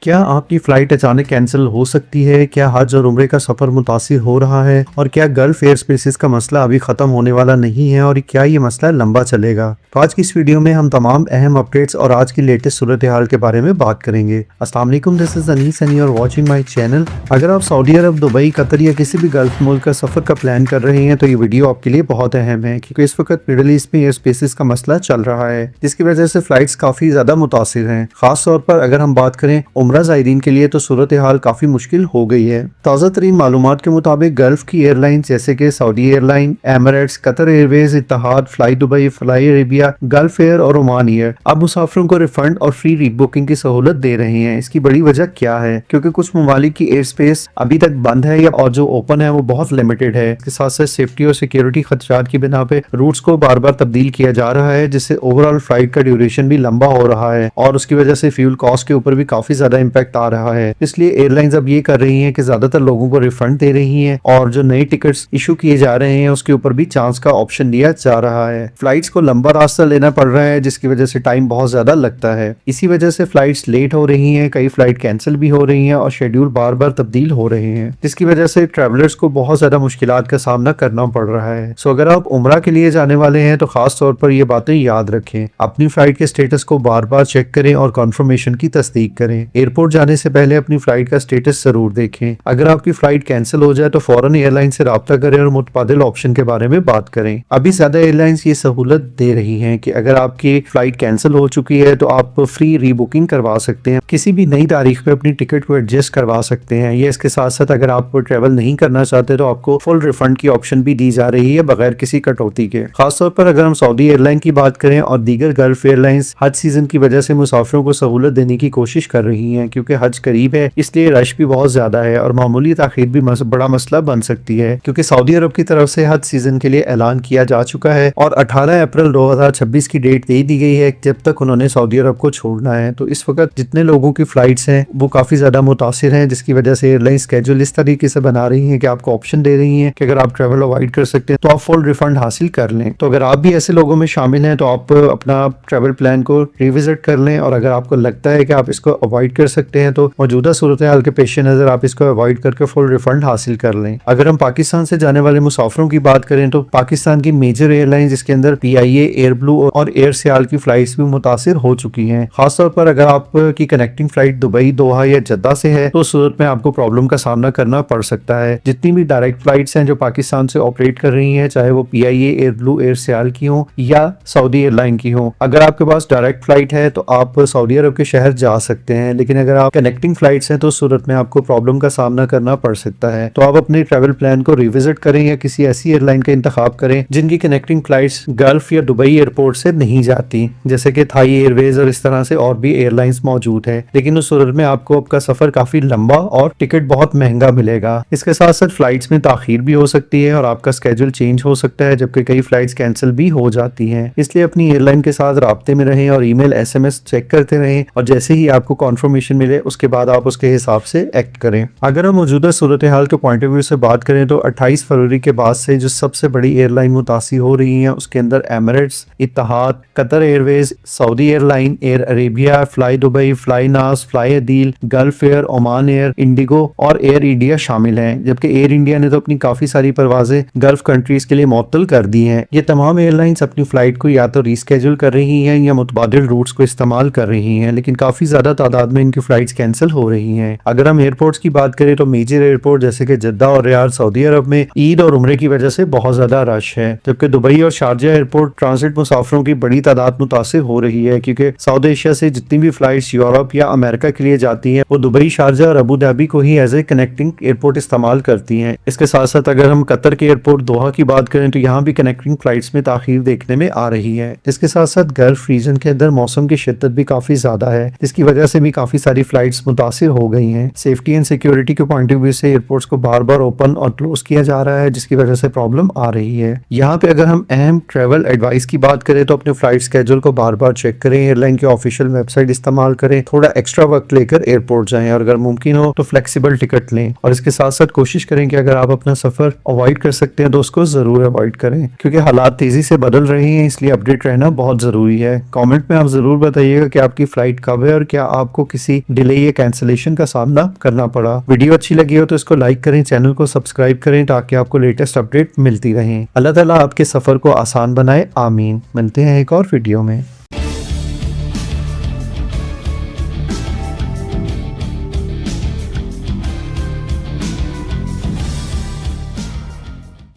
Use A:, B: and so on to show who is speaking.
A: क्या आपकी फ्लाइट अचानक कैंसिल हो सकती है? क्या हज और उम्रे का सफर मुतासिर हो रहा है? और क्या गल्फ एयर स्पेसेस का मसला अभी खत्म होने वाला नहीं है और क्या ये मसला लंबा चलेगा? तो आज की इस वीडियो में हम तमाम अहम अपडेट्स और आज की लेटेस्ट सूरत हाल के बारे में बात करेंगे। अस्सलाम वालेकुम, दिस इज अनीस सनी और वाचिंग माय चैनल। अगर आप सऊदी अरब, दुबई, कतर या किसी भी गल्फ मुल्क का सफर का प्लान कर रहे हैं तो ये वीडियो आपके लिए बहुत अहम है, क्योंकि इस वक्त मिडल ईस्ट में एयर स्पेसेस का मसला चल रहा है, जिसकी वजह से फ्लाइट्स काफी ज्यादा मुतासिर हैं। खास तौर पर अगर हम बात करें उम्रा ज़ायरीन के लिए तो सूरत हाल काफी मुश्किल हो गई है। ताज़ा तरीन मालूमात के मुताबिक गल्फ की एयरलाइंस जैसे कि Saudi airline, Emirates, Qatar Airways, Etihad, fly Dubai, fly Arabia, Gulf Air और ओमान एयर अब मुसाफिरों को रिफंड और फ्री रीबुकिंग की सहूलत दे रही हैं। इसकी बड़ी वजह क्या है? क्योंकि कुछ ममालिक की एयर स्पेस अभी तक बंद है या और जो ओपन है वो बहुत लिमिटेड है। इसके साथ साथ सेफ्टी और सिक्योरिटी खदशात की बिना पे रूट्स को बार बार तब्दील किया जा रहा है, जिससे ओवरऑल फ्लाइट का ड्यूरेशन भी लंबा हो रहा है और उसकी वजह से फ्यूल कॉस्ट के ऊपर भी काफी ज्यादा इम्पैक्ट आ रहा है। इसलिए एयरलाइंस अब ये कर रही हैं कि ज्यादातर लोगों को रिफंड दे रही हैं और जो नए टिकट्स इशू किए जा रहे हैं उसके ऊपर भी चांस का ऑप्शन दिया जा रहा है। फ्लाइट्स को लंबा रास्ता लेना पड़ रहा है, जिसकी वजह से टाइम बहुत ज्यादा लगता है। इसी वजह से फ्लाइट्स लेट हो रही हैं, कई फ्लाइट कैंसिल भी हो रही हैं और शेड्यूल बार बार तब्दील हो रहे हैं, जिसकी वजह से ट्रेवलर्स को बहुत ज्यादा मुश्किलात का सामना करना पड़ रहा है। सो अगर आप उम्रा के लिए जाने वाले हैं तो खास तौर पर ये बातें याद रखें। अपनी फ्लाइट के स्टेटस को बार बार चेक करें और कन्फर्मेशन की तस्दीक करें। एयरपोर्ट जाने से पहले अपनी फ्लाइट का स्टेटस जरूर देखें। अगर आपकी फ्लाइट कैंसिल हो जाए तो फौरन एयरलाइन से राब्ता करें और मुतबादिल ऑप्शन के बारे में बात करें। अभी ज्यादा एयरलाइंस ये सहूलत दे रही हैं कि अगर आपकी फ्लाइट कैंसिल हो चुकी है तो आप फ्री रीबुकिंग करवा सकते हैं, किसी भी नई तारीख पे अपनी टिकट को एडजस्ट करवा सकते हैं। ये इसके साथ साथ अगर आप ट्रेवल नहीं करना चाहते तो आपको फुल रिफंड की ऑप्शन भी दी जा रही है बगैर किसी कटौती के। खासतौर पर अगर हम सऊदी एयरलाइन की बात करें और दीगर गल्फ एयरलाइंस हज सीजन की वजह से मुसाफिरों को सहूलत देने की कोशिश कर रही हैं, क्योंकि हज करीब है इसलिए रश भी बहुत ज्यादा है और मामूली ताखीर भी बड़ा मसला बन सकती है, क्योंकि सऊदी अरब की तरफ से हज सीजन के लिए ऐलान किया जा चुका है और 18 अप्रैल 2026 की डेट दे दी गई है जब तक उन्होंने सऊदी अरब को छोड़ना है। तो इस वक्त जितने लोगों की फ्लाइट्स हैं वो काफी ज्यादा मुतासिर हैं, जिसकी वजह से एयरलाइन स्केड्यूल इस तरीके से बना रही है कि आपको ऑप्शन दे रही है कि अगर आप ट्रेवल अवॉइड कर सकते हैं तो आप फुल रिफंड हासिल कर लें। तो अगर आप भी ऐसे लोगों में शामिल हैं तो आप अपना ट्रेवल प्लान को रिविजिट कर लें और अगर आपको लगता है कि आप इसको अवॉइड कर सकते हैं तो मौजूदा सूरत हाल के पेश नजर आप इसको अवॉइड करके फुल रिफंड हासिल कर लें। अगर हम पाकिस्तान से जाने वाले मुसाफिरों की बात करें तो पाकिस्तान की मेजर एयरलाइन जिसके अंदर PIA, एयर ब्लू और एयर सियाल की फ्लाइट्स भी मुतासिर हो चुकी हैं। खासतौर पर अगर आपकी कनेक्टिंग फ्लाइट दुबई, दोहा या जद्दा से है तो सूरत में आपको प्रॉब्लम का सामना करना पड़ सकता है। जितनी भी डायरेक्ट फ्लाइट्स हैं जो पाकिस्तान से ऑपरेट कर रही हैं, चाहे वो PIA, एयर ब्लू, एयर सियाल की हो या सऊदी एयरलाइन की हो, अगर आपके पास डायरेक्ट फ्लाइट है तो आप सऊदी अरब के शहर जा सकते हैं, लेकिन अगर आप कनेक्टिंग फ्लाइट्स हैं तो सूरत में आपको प्रॉब्लम का सामना करना पड़ सकता है। तो आप अपने ट्रैवल प्लान को रिविजिट करें या किसी ऐसी एयरलाइन का इंतखाब करें जिनकी कनेक्टिंग फ्लाइट्स गल्फ या दुबई एयरपोर्ट से नहीं जाती, जैसे कि थाई एयरवेज और इस तरह से और भी एयरलाइंस मौजूद है। लेकिन उस सूरत में आपको आपका सफर काफी लंबा और टिकट बहुत महंगा मिलेगा। इसके साथ साथ फ्लाइट्स में ताखीर भी हो सकती है और आपका स्केड्यूल चेंज हो सकता है, जबकि कई फ्लाइट्स कैंसिल भी हो जाती हैं। इसलिए अपनी एयरलाइन के साथ राब्ते में रहें और ईमेल SMS चेक करते रहें और जैसे ही आपको कॉन्फर्मेशन मिले उसके बाद आप उसके हिसाब से एक्ट करें। अगर हम मौजूदा सूरत हाल के पॉइंट ऑफ व्यू से बात करें तो 28 फरवरी के बाद से जो सबसे बड़ी एयरलाइन मुतासिर हो रही है उसके अंदर Emirates, Etihad, Qatar Airways, Saudi airline, Air Arabia, fly Dubai, flynas, flyadeal, Gulf Air, Oman Air, IndiGo और एयर इंडिया शामिल हैं। जबकि एयर इंडिया ने तो अपनी काफी सारी परवाजें गल्फ कंट्रीज के लिए मुअत्तल कर दी हैं। ये तमाम एयरलाइंस अपनी फ्लाइट को या तो रीस्केड्यूल कर रही हैं या मुतबादिल रूट्स को इस्तेमाल कर रही हैं, लेकिन काफी ज्यादा तादाद में इनकी फ्लाइट्स कैंसिल हो रही हैं। अगर हम एयरपोर्ट्स की बात करें तो मेजर एयरपोर्ट जैसे कि जद्दा और रियाद सऊदी अरब में ईद और उम्रे की वजह से बहुत ज्यादा रश है, जबकि दुबई और शारजा एयरपोर्ट ट्रांसिट मुसाफिरों की बड़ी तादाद मुतासिर हो रही है, क्योंकि साउथ एशिया से जितनी भी फ्लाइट्स यूरोप या अमेरिका के लिए जाती हैं वो दुबई, शारजा और अबू धाबी को ही एज ए कनेक्टिंग एयरपोर्ट इस्तेमाल करती हैं। इसके साथ साथ अगर हम कतर के एयरपोर्ट दोहा की बात करें तो यहाँ भी कनेक्टिंग फ्लाइट्स में ताखीर देखने में आ रही है। इसके साथ साथ गल्फ रीजन के अंदर मौसम की शिद्दत भी काफी ज्यादा है, जिसकी वजह से भी काफी सारी फ्लाइट्स मुतासिर हो गई हैं। सेफ्टी एंड सिक्योरिटी के पॉइंट ऑफ व्यू से एयरपोर्ट्स को बार बार ओपन और क्लोज किया जा रहा है, जिसकी वजह से प्रॉब्लम आ रही है। यहाँ पे अगर हम अहम ट्रेवल एडवाइस की बात करें तो अपने फ्लाइट स्केड्यूल को बार बार चेक करें, एयरलाइन की ऑफिशियल वेबसाइट इस्तेमाल करें, थोड़ा एक्स्ट्रा वक्त लेकर एयरपोर्ट जाएं और अगर मुमकिन हो तो फ्लेक्सिबल टिकट लें। और इसके साथ साथ कोशिश करें कि अगर आप अपना सफर अवॉइड कर सकते हैं तो उसको जरूर अवॉइड करें, क्योंकि हालात तेजी से बदल रहे हैं, इसलिए अपडेट रहना बहुत जरूरी है। कमेंट में आप जरूर बताइएगा कि आपकी फ्लाइट कब है और क्या आपको किसी सी डिले या कैंसिलेशन का सामना करना पड़ा। वीडियो अच्छी लगी हो तो इसको लाइक करें, चैनल को सब्सक्राइब करें ताकि आपको लेटेस्ट अपडेट मिलती रहे। अल्लाह ताला आपके सफर को आसान बनाए, आमीन। मिलते हैं एक और वीडियो में।